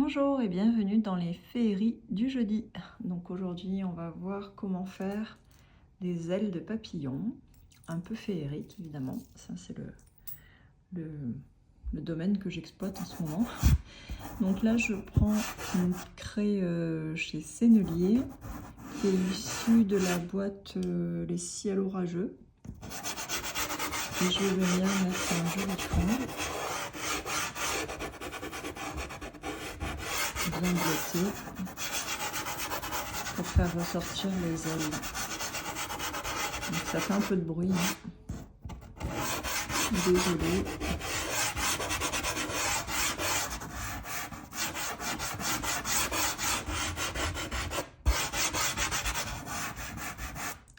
Bonjour et bienvenue dans les féeries du jeudi. Donc aujourd'hui on va voir comment faire des ailes de papillon, un peu féerique évidemment. Ça c'est le domaine que j'exploite en ce moment. Donc là je prends une craie chez Sennelier qui est issue de la boîte Les ciels orageux. Et je vais venir mettre un joli fond. Bien blotté pour faire ressortir les ailes. Donc ça fait un peu de bruit, hein. Désolée.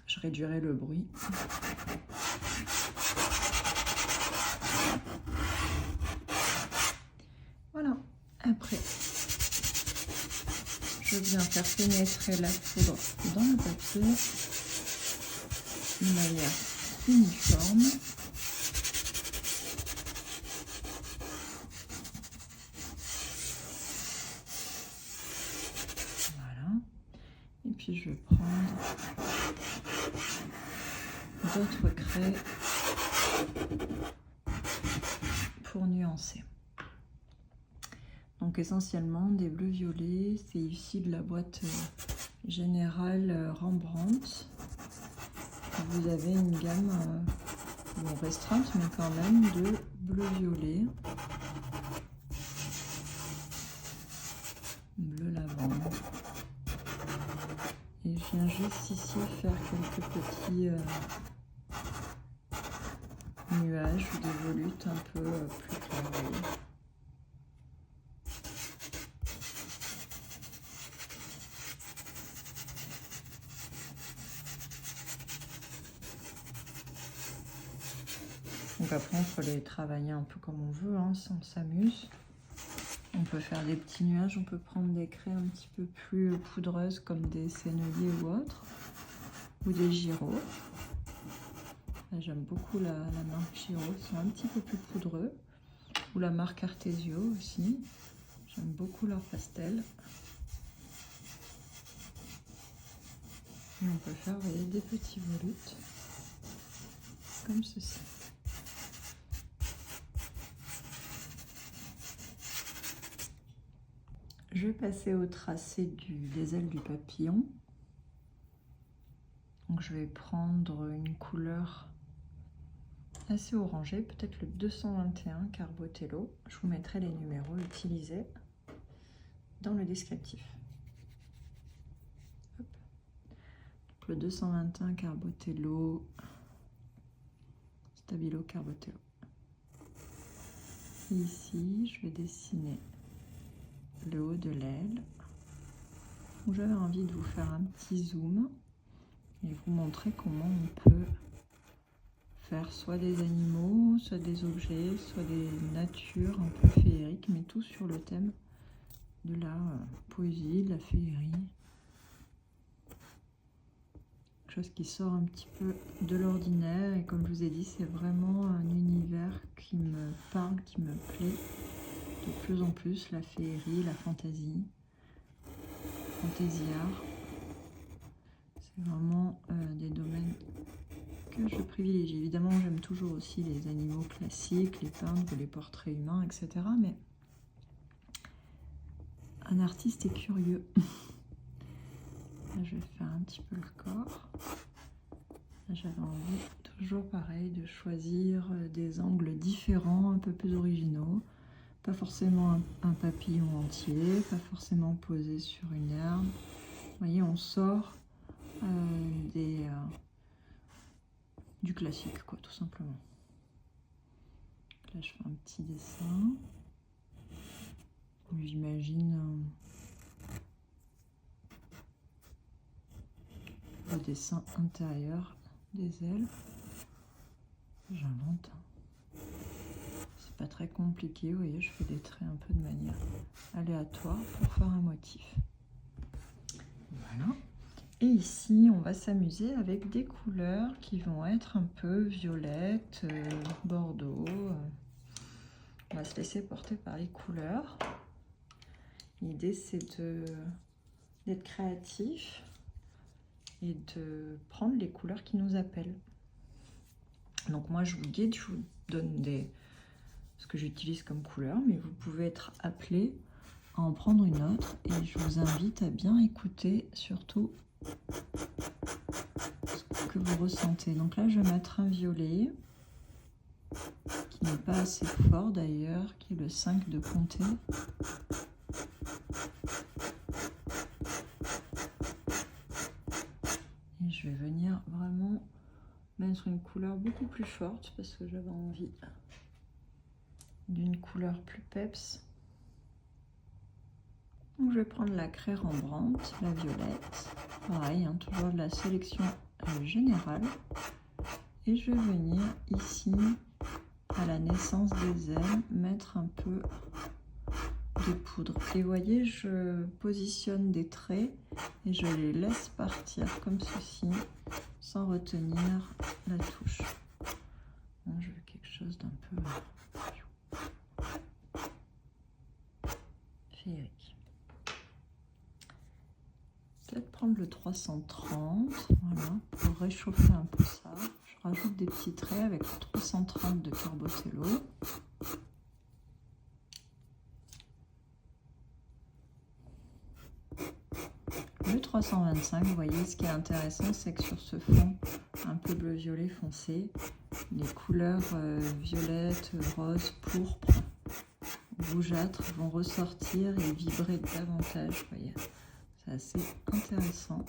Je réduirai le bruit. Voilà. Après, je viens faire pénétrer la poudre dans le papier de manière uniforme. Voilà. Et puis je vais prendre d'autres craies pour nuancer. Donc essentiellement des bleus violets, c'est ici de la boîte générale Rembrandt. Vous avez une gamme bon, restreinte mais quand même de bleu violet, bleu lavande. Et je viens juste ici faire quelques petits nuages ou des volutes un peu plus clairs. Donc après on peut les travailler un peu comme on veut, hein, si on s'amuse. On peut faire des petits nuages, on peut prendre des craies un petit peu plus poudreuses comme des Sennelier ou autres, ou des Giraud. J'aime beaucoup la marque Giraud, ils sont un petit peu plus poudreux. Ou la marque Artesio aussi, j'aime beaucoup leur pastel. Et on peut faire, vous voyez, des petits volutes, comme ceci. Je vais passer au tracé des ailes du papillon. Donc je vais prendre une couleur assez orangée, peut-être le 221 Carbotello. Je vous mettrai les numéros utilisés dans le descriptif. Hop. Donc le 221 Carbotello, Stabilo Carbotello. Et ici, je vais dessiner le haut de l'aile. J'avais envie de vous faire un petit zoom et vous montrer comment on peut faire soit des animaux, soit des objets, soit des natures un peu féeriques, mais tout sur le thème de la poésie, de la féerie. Quelque chose qui sort un petit peu de l'ordinaire, et comme je vous ai dit, c'est vraiment un univers qui me parle, qui me plaît de plus en plus, la féerie, la fantaisie, fantaisiard. C'est vraiment des domaines que je privilégie. Évidemment, j'aime toujours aussi les animaux classiques, les peintres, les portraits humains, etc. Mais un artiste est curieux. Là, je vais faire un petit peu le corps. J'avais envie, toujours pareil, de choisir des angles différents, un peu plus originaux. Pas forcément un papillon entier, pas forcément posé sur une herbe. Vous voyez, on sort du classique, quoi, tout simplement. Là, je fais un petit dessin. J'imagine le dessin intérieur des ailes. J'invente. C'est pas très compliqué, vous voyez, je fais des traits un peu de manière aléatoire pour faire un motif. Voilà. Et ici, on va s'amuser avec des couleurs qui vont être un peu violettes, bordeaux. On va se laisser porter par les couleurs. L'idée, c'est d'être créatif et de prendre les couleurs qui nous appellent. Donc moi, je vous guide, je vous donne ce que j'utilise comme couleur, mais vous pouvez être appelé à en prendre une autre. Et je vous invite à bien écouter, surtout, ce que vous ressentez. Donc là, je vais mettre un violet, qui n'est pas assez fort d'ailleurs, qui est le 5 de comté. Et je vais venir vraiment mettre une couleur beaucoup plus forte parce que j'avais envie d'une couleur plus peps. Donc je vais prendre la craie rembrante, la violette, pareil, hein, toujours de la sélection générale. Et je vais venir ici, à la naissance des ailes, mettre un peu de poudre. Et vous voyez, je positionne des traits et je les laisse partir comme ceci, sans retenir la touche. Donc, je veux quelque chose d'un peu féerique. Peut-être prendre le 330, voilà, pour réchauffer un peu ça. Je rajoute des petits traits avec le 330 de Carbotello. Le 325, vous voyez, ce qui est intéressant, c'est que sur ce fond un peu bleu-violet foncé, les couleurs violettes, rose, pourpre, rougeâtre vont ressortir et vibrer davantage, vous voyez. C'est assez intéressant.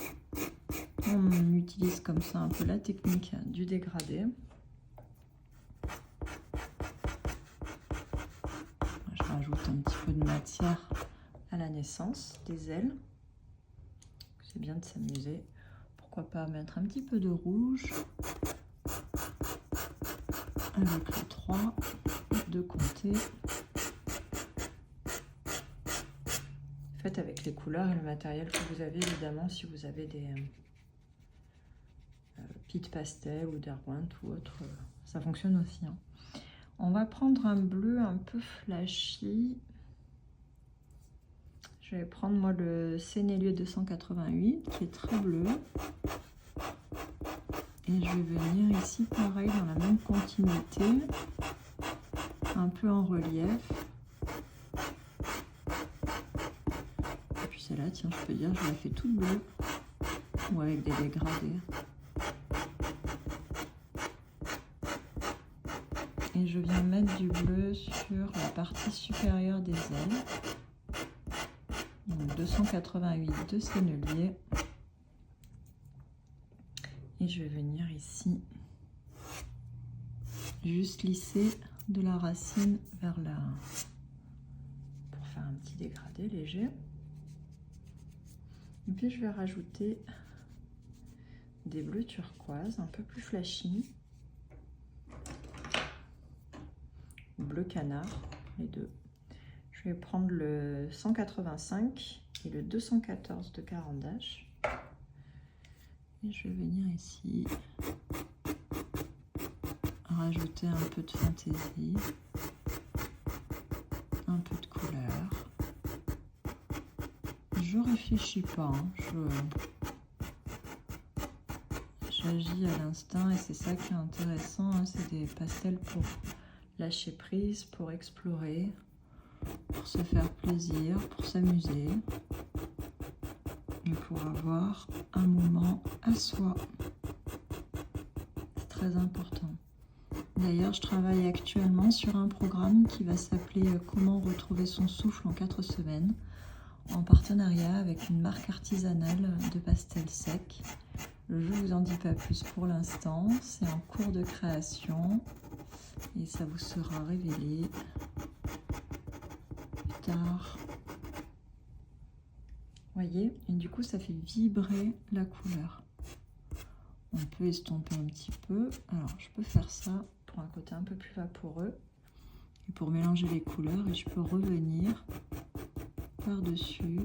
On utilise comme ça un peu la technique du dégradé. Je rajoute un petit peu de matière à la naissance des ailes. C'est bien de s'amuser. Pourquoi pas mettre un petit peu de rouge avec le 3 de comté. Faites avec les couleurs et le matériel que vous avez, évidemment, si vous avez des pit pastel ou Derwent ou autre, ça fonctionne aussi. Hein. On va prendre un bleu un peu flashy. Je vais prendre moi le Sennelier 288 qui est très bleu. Et je vais venir ici, pareil, dans la même continuité, un peu en relief. Et puis celle-là, tiens, je peux dire, je la fais toute bleue ou avec des dégradés. Et je viens mettre du bleu sur la partie supérieure des ailes. Donc 288 de Sennelier. Et je vais venir ici juste lisser de la racine vers là pour faire un petit dégradé léger. Et puis je vais rajouter des bleus turquoise un peu plus flashy. Bleu canard, les deux. Je vais prendre le 185 et le 214 de Carandache. Et je vais venir ici rajouter un peu de fantaisie, un peu de couleur. Je réfléchis pas, hein. J'agis à l'instinct et c'est ça qui est intéressant, hein. C'est des pastels pour lâcher prise, pour explorer, pour se faire plaisir, pour s'amuser et pour avoir un moment à soi. C'est très important. D'ailleurs, je travaille actuellement sur un programme qui va s'appeler Comment retrouver son souffle en 4 semaines, en partenariat avec une marque artisanale de pastels secs. Je ne vous en dis pas plus pour l'instant, c'est en cours de création et ça vous sera révélé plus tard. Voyez, et du coup ça fait vibrer la couleur. On peut estomper un petit peu. Alors je peux faire ça pour un côté un peu plus vaporeux et pour mélanger les couleurs, et je peux revenir par-dessus,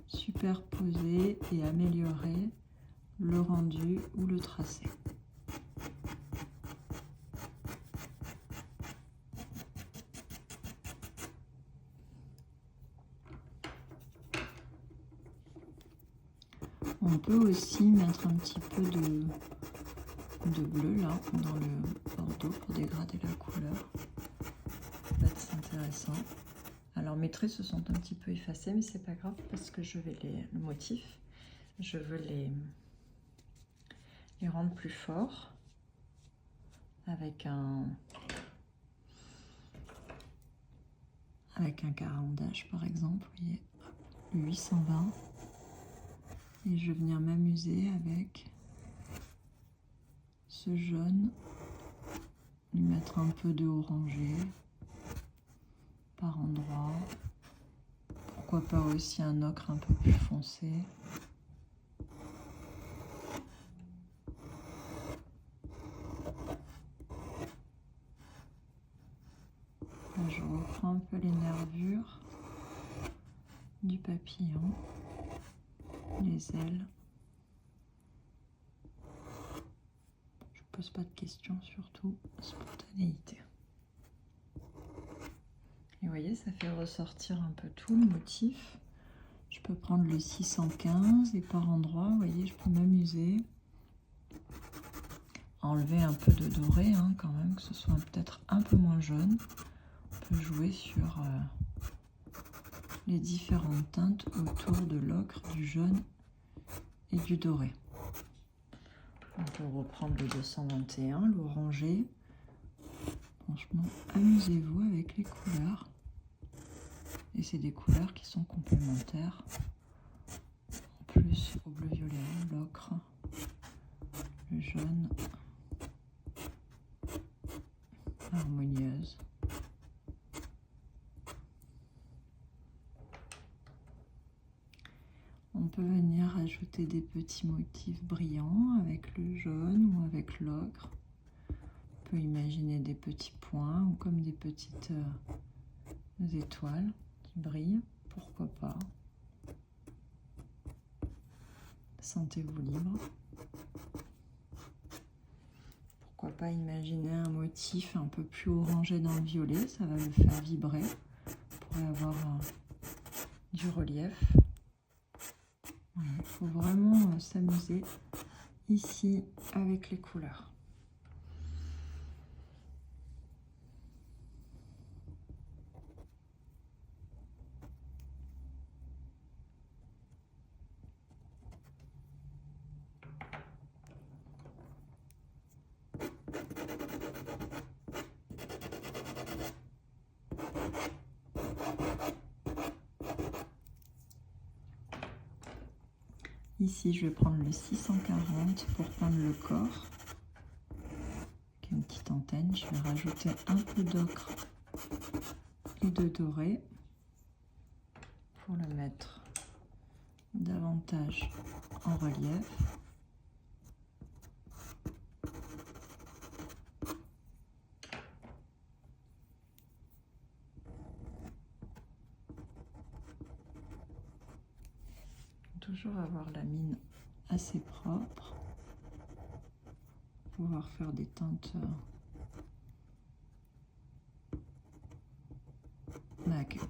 superposer et améliorer le rendu ou le tracé. On peut aussi mettre un petit peu de bleu là dans le bordeaux pour dégrader la couleur. Ça va être intéressant. Alors mes traits se sont un petit peu effacés, mais c'est pas grave parce que je vais le motif, je veux les rendre plus forts avec un carandage par exemple, vous voyez, le 820, et je vais venir m'amuser avec ce jaune, lui mettre un peu de orangé par endroit, pourquoi pas aussi un ocre un peu plus foncé. Là, je reprends un peu les nervures du papillon, les ailes. Je pose pas de questions, surtout spontanéité. Et vous voyez, ça fait ressortir un peu tout le motif. Je peux prendre le 615 et par endroit, vous voyez, je peux m'amuser. Enlever un peu de doré, hein, quand même, que ce soit peut-être un peu moins jaune. On peut jouer sur les différentes teintes autour de l'ocre, du jaune et du doré. On peut reprendre le 221, l'orangé. Franchement, amusez-vous avec les couleurs. Et c'est des couleurs qui sont complémentaires. En plus, au bleu-violet, l'ocre, le jaune, harmonieuse. On peut venir ajouter des petits motifs brillants avec le jaune ou avec l'ocre. On peut imaginer des petits points ou comme des petites étoiles qui brillent, pourquoi pas. Sentez-vous libre. Pourquoi pas imaginer un motif un peu plus orangé dans le violet, ça va le faire vibrer. On pourrait avoir du relief. Il faut vraiment s'amuser ici avec les couleurs. Ici, je vais prendre le 640 pour peindre le corps. Avec une petite antenne, je vais rajouter un peu d'ocre et de doré pour le mettre davantage en relief. Toujours avoir la mine assez propre, pouvoir faire des teintes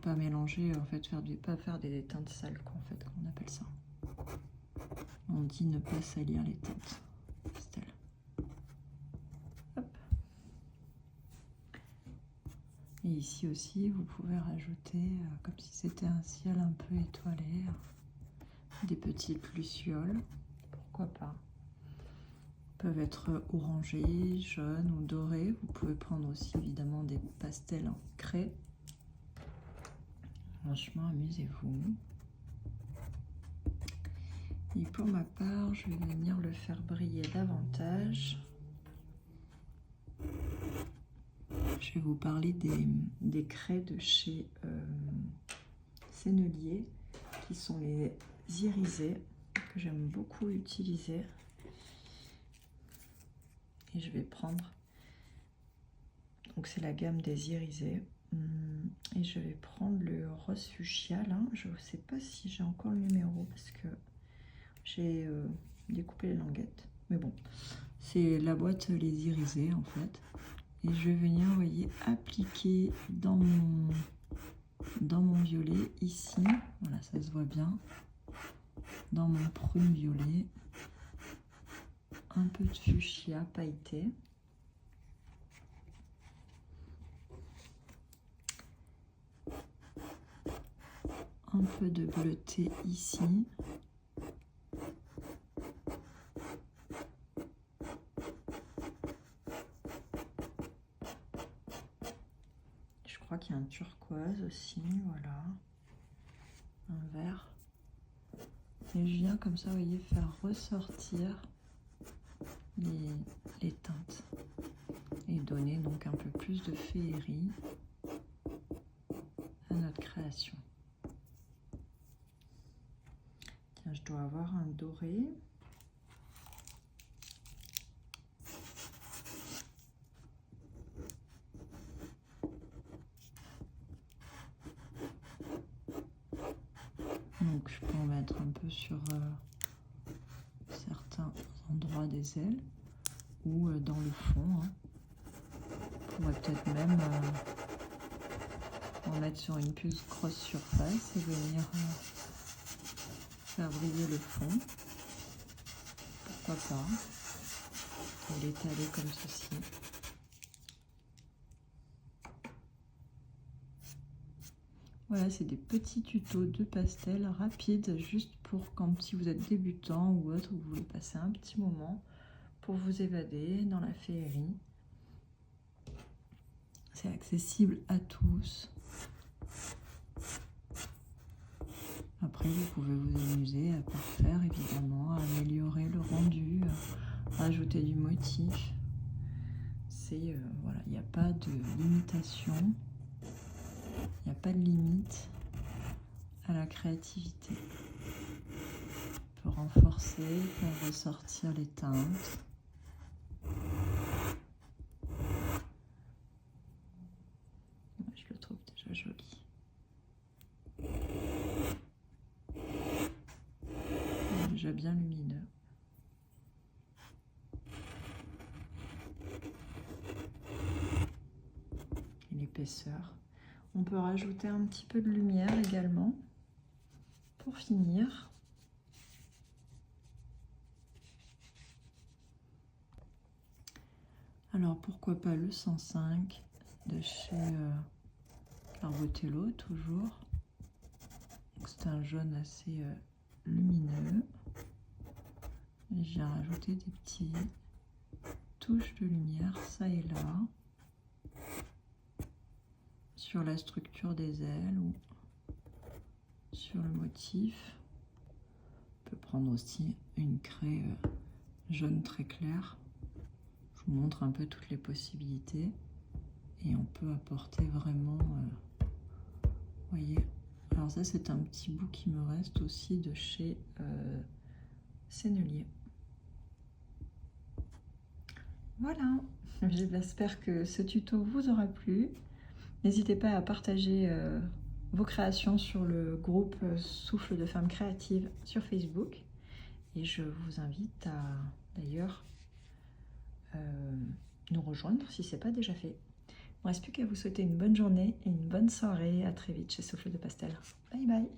pas mélanger, en fait, pas faire des teintes sales, quoi, en fait, comme on appelle ça. On dit ne pas salir les teintes pastel. Hop. Et ici aussi, vous pouvez rajouter, comme si c'était un ciel un peu étoilé, des petites lucioles, pourquoi pas. Peuvent être orangés, jaunes ou dorés. Vous pouvez prendre aussi évidemment des pastels en craie. Franchement, amusez-vous. Et pour ma part, je vais venir le faire briller davantage. Je vais vous parler des craies de chez Sennelier, qui sont les irisés, que j'aime beaucoup utiliser. Et je vais prendre, donc c'est la gamme des irisés, et je vais prendre le rose fuchsia là. Je ne sais pas si j'ai encore le numéro parce que j'ai découpé les languettes, mais bon, c'est la boîte les irisés en fait. Et je vais venir, vous voyez, appliquer dans mon violet ici, voilà, ça se voit bien, dans mon prune violet, un peu de fuchsia pailleté. Un peu de bleuté ici. Je crois qu'il y a un turquoise aussi, voilà. Un vert. Et je viens comme ça, vous voyez, faire ressortir les teintes. Et donner donc un peu plus de féerie à notre création. Tiens, je dois avoir un doré. Donc je peux en mettre un peu sur certains endroits des ailes ou dans le fond. Hein. On pourrait peut-être même en mettre sur une plus grosse surface et venir faire briller le fond. Pourquoi pas. Et l'étaler comme ceci. Voilà, c'est des petits tutos de pastel rapides, juste pour quand si vous êtes débutant ou autre, vous voulez passer un petit moment pour vous évader dans la féerie. C'est accessible à tous. Après, vous pouvez vous amuser à parfaire, évidemment, à améliorer le rendu, à rajouter du motif. C'est voilà, il n'y a pas de limitation. Il n'y a pas de limite à la créativité. On peut renforcer, faire ressortir les teintes. Je le trouve déjà joli. Il est déjà bien lumineux. Et l'épaisseur. On peut rajouter un petit peu de lumière également pour finir. Alors pourquoi pas le 105 de chez Carbotello toujours. C'est un jaune assez lumineux. J'ai rajouté des petites touches de lumière ça et là sur la structure des ailes ou sur le motif. On peut prendre aussi une craie jaune très claire. Je vous montre un peu toutes les possibilités et on peut apporter vraiment, vous voyez. Alors ça c'est un petit bout qui me reste aussi de chez Sennelier. Voilà, j'espère que ce tuto vous aura plu. N'hésitez pas à partager vos créations sur le groupe Souffle de Femmes Créatives sur Facebook. Et je vous invite à d'ailleurs nous rejoindre si ce n'est pas déjà fait. Il ne me reste plus qu'à vous souhaiter une bonne journée et une bonne soirée. À très vite chez Souffle de Pastel. Bye bye.